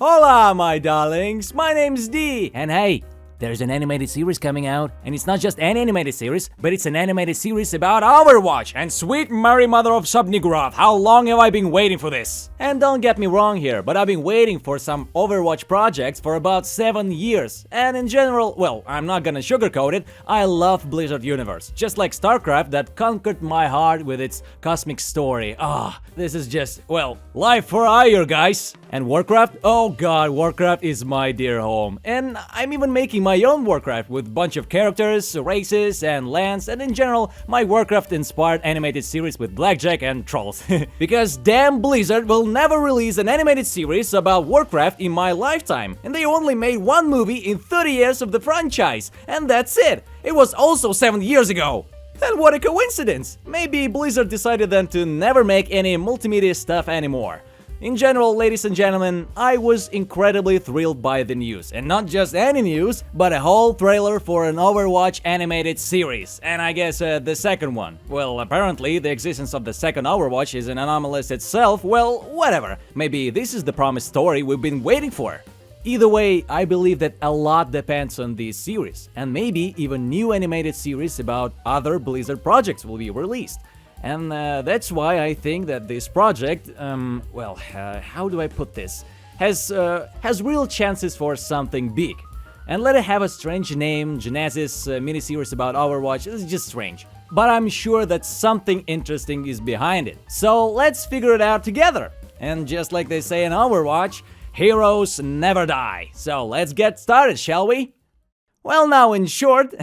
Hola, my darlings, my name's Dee, and hey, there's an animated series coming out, and it's not just an animated series, but it's an animated series about Overwatch, and sweet Mary Mother of Subnigroth, how long have I been waiting for this? And don't get me wrong here, but I've been waiting for some Overwatch projects for about 7 years, and in general, well, I'm not gonna sugarcoat it, I love Blizzard universe, just like Starcraft that conquered my heart with its cosmic story. This is just, well, life for hire, guys! And Warcraft? Oh god, Warcraft is my dear home, and I'm even making my own Warcraft with bunch of characters, races, and lands, and in general, my Warcraft-inspired animated series with blackjack and trolls. Because damn Blizzard will never release an animated series about Warcraft in my lifetime, and they only made one movie in 30 years of the franchise, and that's it! It was also 7 years ago! And what a coincidence! Maybe Blizzard decided then to never make any multimedia stuff anymore. In general, ladies and gentlemen, I was incredibly thrilled by the news, and not just any news, but a whole trailer for an Overwatch animated series, and I guess the second one. Well, apparently the existence of the second Overwatch is an anomalous itself, well, whatever, maybe this is the promised story we've been waiting for. Either way, I believe that a lot depends on this series, and maybe even new animated series about other Blizzard projects will be released. And that's why I think that this project, how do I put this, has real chances for something big. And let it have a strange name, Genesis miniseries about Overwatch, it's just strange. But I'm sure that something interesting is behind it. So let's figure it out together. And just like they say in Overwatch, heroes never die. So let's get started, shall we? Well, now in short,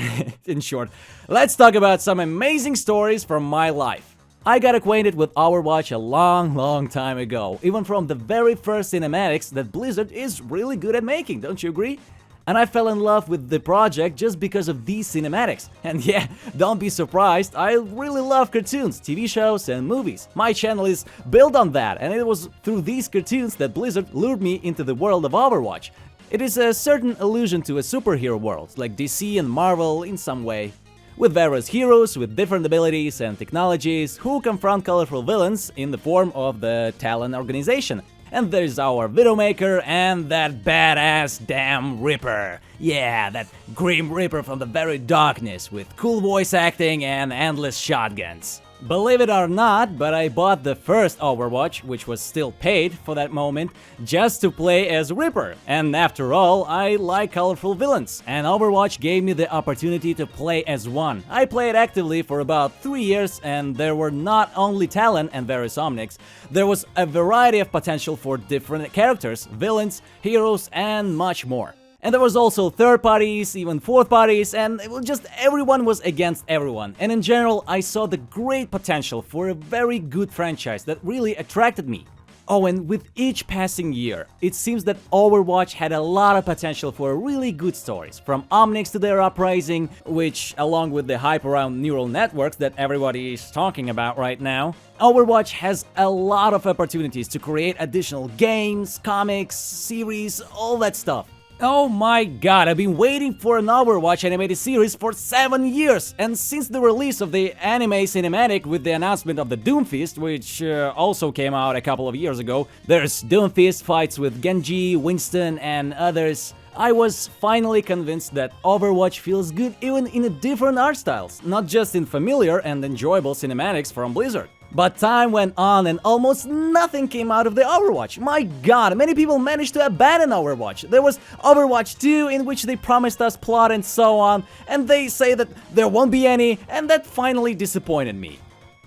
let's talk about some amazing stories from my life. I got acquainted with Overwatch a long time ago, even from the very first cinematics that Blizzard is really good at making, don't you agree? And I fell in love with the project just because of these cinematics. And yeah, don't be surprised, I really love cartoons, TV shows and movies. My channel is built on that, and it was through these cartoons that Blizzard lured me into the world of Overwatch. It is a certain allusion to a superhero world, like DC and Marvel in some way, with various heroes with different abilities and technologies who confront colorful villains in the form of the Talon organization. And there's our Widowmaker and that badass damn Reaper. Yeah, that Grim Reaper from the very darkness with cool voice acting and endless shotguns. Believe it or not, but I bought the first Overwatch, which was still paid for that moment, just to play as Reaper. And after all, I like colorful villains, and Overwatch gave me the opportunity to play as one. I played actively for about 3 years, and there were not only Talon and various Omnics, there was a variety of potential for different characters, villains, heroes, and much more. And there was also third parties, even fourth parties, and it was just everyone was against everyone. And in general, I saw the great potential for a very good franchise that really attracted me. Oh, and with each passing year, it seems that Overwatch had a lot of potential for really good stories, from Omnics to their uprising, which, along with the hype around neural networks that everybody is talking about right now, Overwatch has a lot of opportunities to create additional games, comics, series, all that stuff. Oh my god, I've been waiting for an Overwatch animated series for 7 years, and since the release of the anime cinematic with the announcement of the Doomfist, which also came out a couple of years ago, there's Doomfist fights with Genji, Winston, and others, I was finally convinced that Overwatch feels good even in different art styles, not just in familiar and enjoyable cinematics from Blizzard. But time went on and almost nothing came out of the Overwatch. My god, many people managed to abandon Overwatch. There was Overwatch 2 in which they promised us plot and so on, and they say that there won't be any, and that finally disappointed me.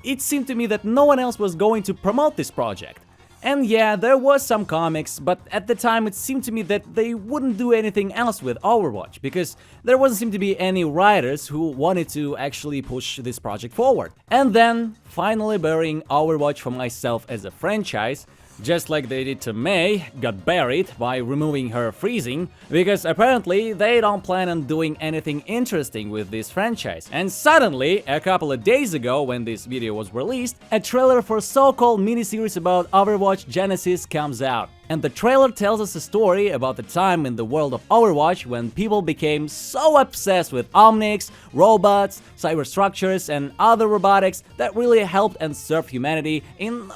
It seemed to me that no one else was going to promote this project. And yeah, there was some comics, but at the time it seemed to me that they wouldn't do anything else with Overwatch, because there wasn't seem to be any writers who wanted to actually push this project forward. And then, finally burying Overwatch for myself as a franchise, just like they did to May, got buried by removing her freezing, because apparently they don't plan on doing anything interesting with this franchise. And suddenly, a couple of days ago when this video was released, a trailer for so-called miniseries about Overwatch Genesis comes out. And the trailer tells us a story about the time in the world of Overwatch when people became so obsessed with Omnics, robots, cyberstructures, and other robotics that really helped and served humanity in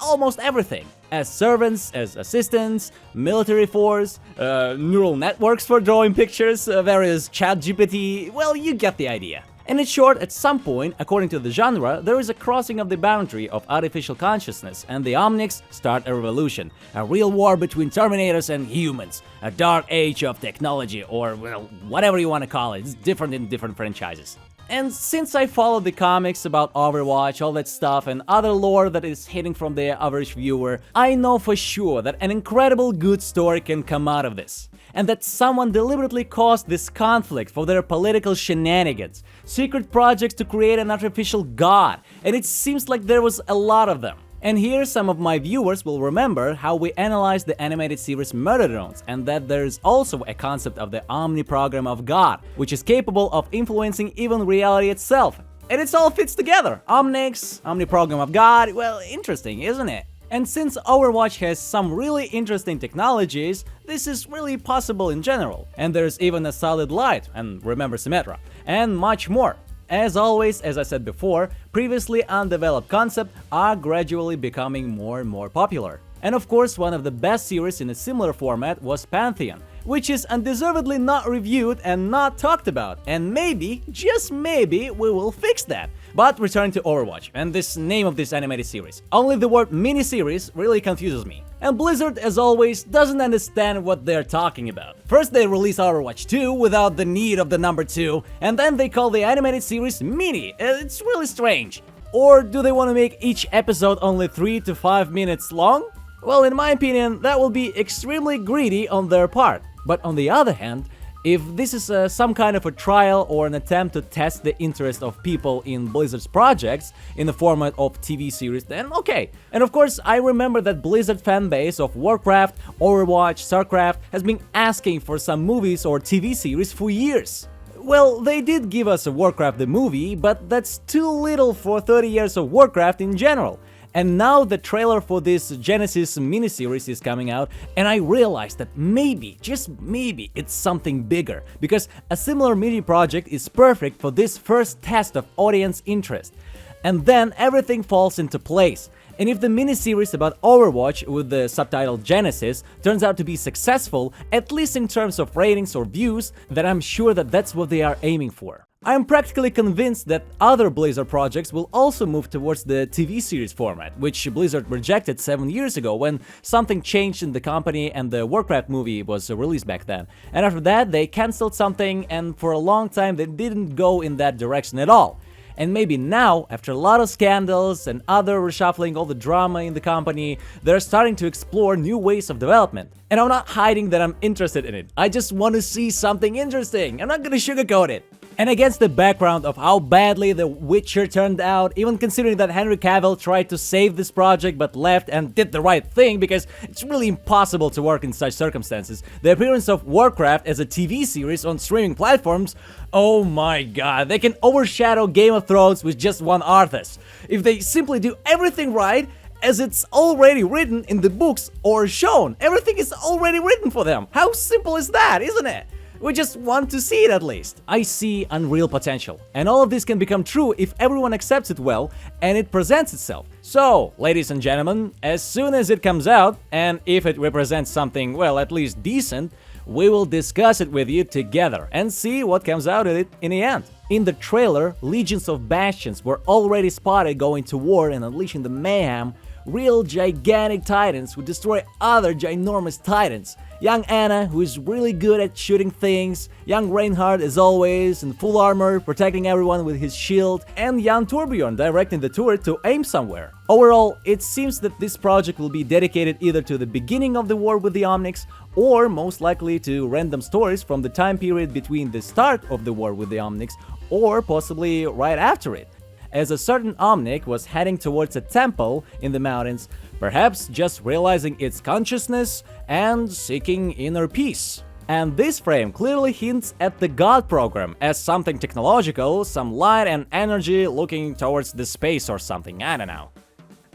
almost everything. As servants, as assistants, military force, neural networks for drawing pictures, various chat GPT, well, you get the idea. And in short, at some point, according to the genre, there is a crossing of the boundary of artificial consciousness, and the Omnics start a revolution, a real war between Terminators and humans, a dark age of technology, or, well, whatever you want to call it. It's different in different franchises. And since I follow the comics about Overwatch, all that stuff, and other lore that is hidden from the average viewer, I know for sure that an incredible good story can come out of this. And that someone deliberately caused this conflict for their political shenanigans, secret projects to create an artificial god, and it seems like there was a lot of them. And here some of my viewers will remember how we analyzed the animated series Murder Drones, and that there is also a concept of the Omni program of God, which is capable of influencing even reality itself. And it all fits together. Omnics, Omni program of God, well, interesting, isn't it? And since Overwatch has some really interesting technologies, this is really possible in general. And there's even a solid light, and remember Symmetra, and much more. As always, as I said before, previously undeveloped concepts are gradually becoming more and more popular. And of course, one of the best series in a similar format was Pantheon, which is undeservedly not reviewed and not talked about. And maybe, just maybe, we will fix that. But returning to Overwatch and this name of this animated series. Only the word mini-series really confuses me. And Blizzard, as always, doesn't understand what they're talking about. First they release Overwatch 2 without the need of the number 2, and then they call the animated series mini. It's really strange. Or do they want to make each episode only 3 to 5 minutes long? Well, in my opinion, that will be extremely greedy on their part. But on the other hand, if this is some kind of a trial or an attempt to test the interest of people in Blizzard's projects in the format of TV series, then okay. And of course, I remember that Blizzard fanbase of Warcraft, Overwatch, Starcraft has been asking for some movies or TV series for years. Well, they did give us a Warcraft the movie, but that's too little for 30 years of Warcraft in general. And now the trailer for this Genesis miniseries is coming out, and I realized that maybe, just maybe, it's something bigger, because a similar mini project is perfect for this first test of audience interest. And then everything falls into place. And if the miniseries about Overwatch with the subtitle Genesis turns out to be successful, at least in terms of ratings or views, then I'm sure that that's what they are aiming for. I am practically convinced that other Blizzard projects will also move towards the TV series format, which Blizzard rejected 7 years ago when something changed in the company and the Warcraft movie was released back then. And after that, they cancelled something, and for a long time they didn't go in that direction at all. And maybe now, after a lot of scandals and other reshuffling, all the drama in the company, they're starting to explore new ways of development. And I'm not hiding that I'm interested in it. I just want to see something interesting. I'm not gonna sugarcoat it. And against the background of how badly The Witcher turned out, even considering that Henry Cavill tried to save this project but left and did the right thing because it's really impossible to work in such circumstances, the appearance of Warcraft as a TV series on streaming platforms, oh my god, they can overshadow Game of Thrones with just one artist. If they simply do everything right, as it's already written in the books or shown, everything is already written for them. How simple is that, isn't it? We just want to see it at least. I see unreal potential, and all of this can become true if everyone accepts it well and it presents itself. So, ladies and gentlemen, as soon as it comes out, and if it represents something, well, at least decent, we will discuss it with you together and see what comes out of it in the end. In the trailer, legions of bastions were already spotted going to war and unleashing the mayhem. Real gigantic titans who destroy other ginormous titans. Young Anna, who is really good at shooting things, young Reinhardt as always in full armor, protecting everyone with his shield, and young Torbjorn directing the turret to aim somewhere. Overall, it seems that this project will be dedicated either to the beginning of the war with the Omnics, or most likely to random stories from the time period between the start of the war with the Omnics, or possibly right after it. As a certain Omnic was heading towards a temple in the mountains, perhaps just realizing its consciousness and seeking inner peace. And this frame clearly hints at the God program as something technological, some light and energy looking towards the space or something, I don't know.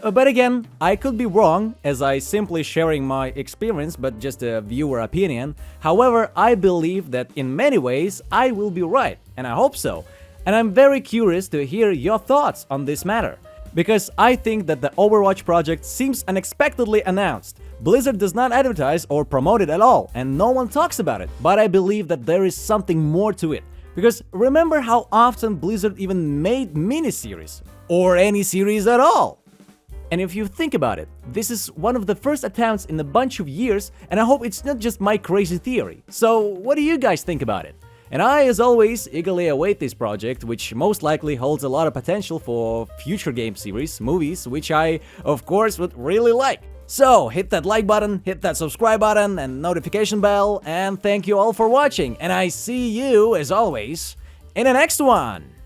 But again, I could be wrong, as I simply sharing my experience, but just a viewer opinion. However, I believe that in many ways I will be right, and I hope so. And I'm very curious to hear your thoughts on this matter, because I think that the Overwatch project seems unexpectedly announced. Blizzard does not advertise or promote it at all, and no one talks about it. But I believe that there is something more to it. Because remember how often Blizzard even made miniseries, or any series at all. And if you think about it, this is one of the first attempts in a bunch of years, and I hope it's not just my crazy theory. So what do you guys think about it? And I, as always, eagerly await this project, which most likely holds a lot of potential for future game series, movies, which I, of course, would really like. So hit that like button, hit that subscribe button and notification bell, and thank you all for watching, and I see you, as always, in the next one!